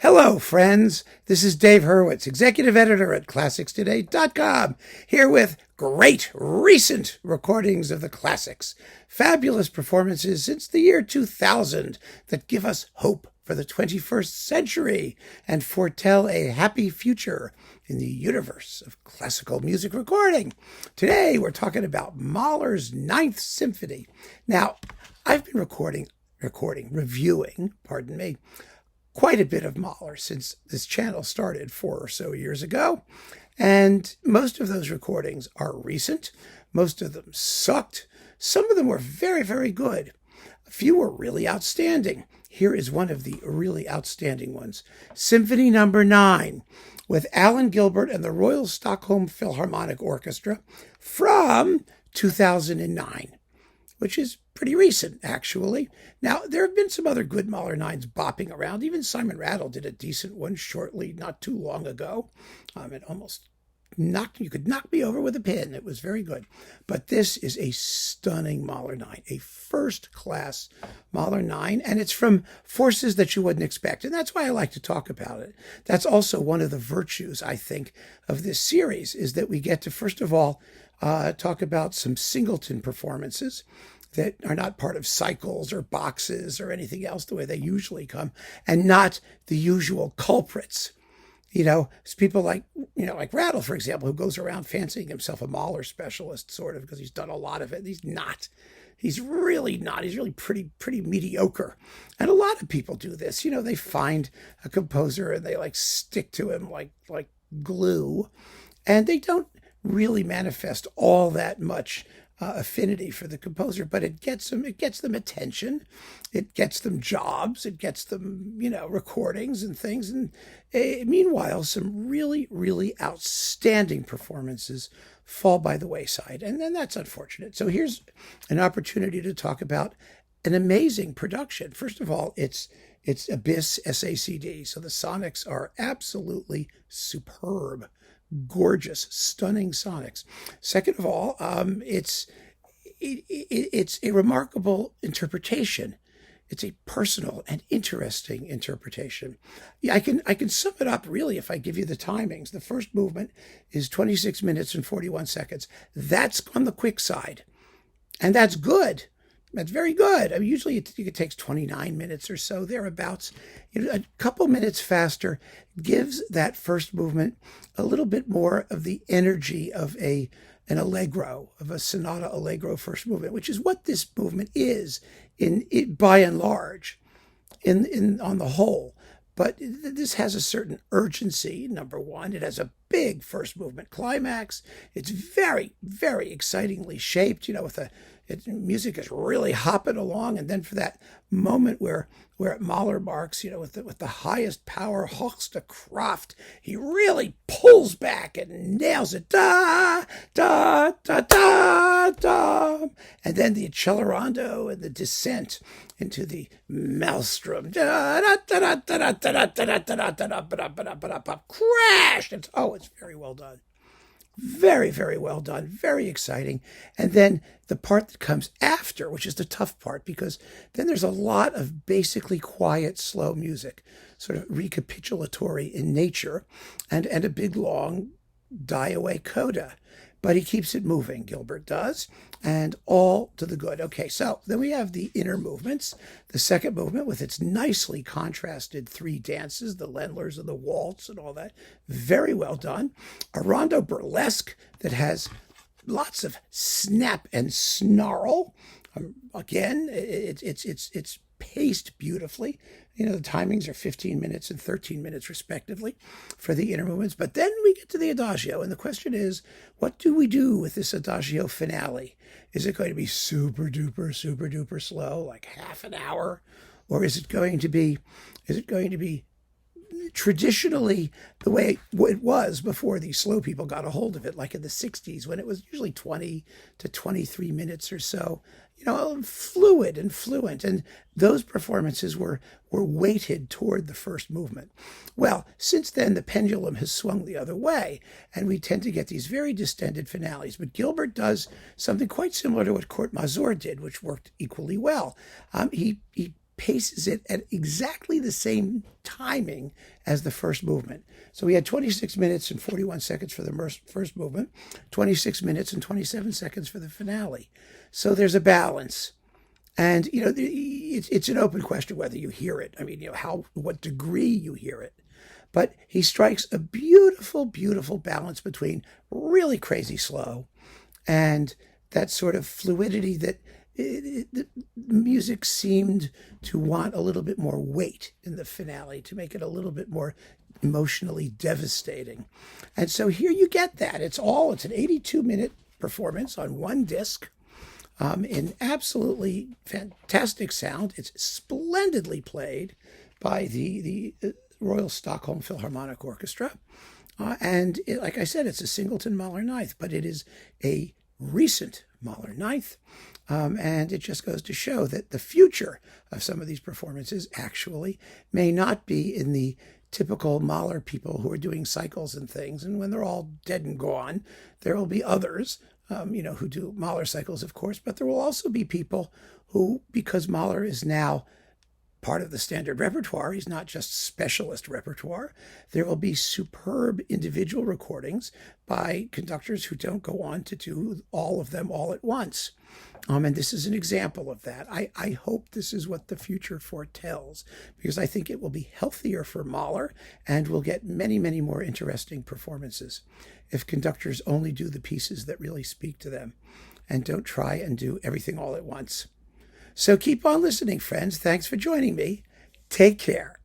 Hello, friends. This is Dave Hurwitz, executive editor at ClassicsToday.com, here with great recent recordings of the classics, fabulous performances since the year 2000 that give us hope for the 21st century and foretell a happy future in the universe of classical music recording. Today, we're talking about Mahler's Ninth Symphony. Now, I've been reviewing, quite a bit of Mahler since this channel started 4 or so years ago. And most of those recordings are recent. Most of them sucked. Some of them were very, very good. A few were really outstanding. Here is one of the really outstanding ones. Symphony number 9 with Alan Gilbert and the Royal Stockholm Philharmonic Orchestra from 2009. Which is pretty recent, actually. Now, there have been some other good Mahler 9s bopping around. Even Simon Rattle did a decent one shortly, not too long ago. It almost you could knock me over with a pin. It was very good. But this is a stunning Mahler 9, a first-class Mahler 9, and it's from forces that you wouldn't expect. And that's why I like to talk about it. That's also one of the virtues, I think, of this series, is that we get to, first of all, talk about some singleton performances that are not part of cycles or boxes or anything else the way they usually come, and not the usual culprits. It's people like Rattle, for example, who goes around fancying himself a Mahler specialist, sort of, because he's done a lot of it. He's not. He's really not. He's really pretty mediocre. And a lot of people do this. They find a composer and they stick to him like glue, and they don't really manifest all that much affinity for the composer, but it gets them attention, it gets them jobs, it gets them recordings and things. And meanwhile, some really, really outstanding performances fall by the wayside, and then that's unfortunate. So here's an opportunity to talk about an amazing production. First of all, it's Abyss SACD, so the sonics are absolutely superb. Gorgeous, stunning sonics. Second of all, it's a remarkable interpretation. It's a personal and interesting interpretation. Yeah, I can sum it up really if I give you the timings. The first movement is 26 minutes and 41 seconds. That's on the quick side, and that's good. That's very good. Usually it takes 29 minutes or so, thereabouts. A couple minutes faster gives that first movement a little bit more of the energy of an allegro, of a sonata allegro first movement, which is what this movement is by and large, on the whole. But this has a certain urgency, number one. It has a big first movement climax. It's very, very excitingly shaped, music is really hopping along. And then for that moment where Mahler marks, with the highest power, höchste Kraft, he really pulls back and nails it. Da, da, da, da, da. And then the accelerando and the descent into the maelstrom. Crash! It's very well done. Very, very well done. Very exciting. And then the part that comes after, which is the tough part, because then there's a lot of basically quiet, slow music, sort of recapitulatory in nature, and a big, long die-away coda. But he keeps it moving, Gilbert does, and all to the good. Okay, so then we have the inner movements. The second movement with its nicely contrasted 3 dances, the Ländlers and the waltz and all that. Very well done. A rondo burlesque that has lots of snap and snarl. Again, it's paced beautifully. The timings are 15 minutes and 13 minutes respectively for the inner movements. But then we get to the Adagio, and the question is, what do we do with this Adagio finale? Is it going to be super duper slow, like half an hour? Or is it going to be traditionally the way it was before these slow people got a hold of it, like in the 60s, when it was usually 20 to 23 minutes or so, fluid and fluent. And those performances were weighted toward the first movement. Well, since then, the pendulum has swung the other way, and we tend to get these very distended finales. But Gilbert does something quite similar to what Court Mazur did, which worked equally well. He paces it at exactly the same timing as the first movement. So we had 26 minutes and 41 seconds for the first movement, 26 minutes and 27 seconds for the finale. So there's a balance. And, it's an open question whether you hear it. I mean, what degree you hear it. But he strikes a beautiful, beautiful balance between really crazy slow and that sort of fluidity that the music seemed to want a little bit more weight in the finale to make it a little bit more emotionally devastating. And so here you get that. It's an 82-minute performance on one disc. In absolutely fantastic sound. It's splendidly played by the Royal Stockholm Philharmonic Orchestra. Like I said, it's a Singleton Mahler ninth, but it is a recent Mahler ninth. And it just goes to show that the future of some of these performances actually may not be in the typical Mahler people who are doing cycles and things. And when they're all dead and gone, there will be others who do Mahler cycles, of course, but there will also be people who, because Mahler is now part of the standard repertoire, he's not just specialist repertoire, there will be superb individual recordings by conductors who don't go on to do all of them all at once. And this is an example of that. I hope this is what the future foretells, because I think it will be healthier for Mahler and we'll get many, many more interesting performances if conductors only do the pieces that really speak to them and don't try and do everything all at once. So keep on listening, friends. Thanks for joining me. Take care.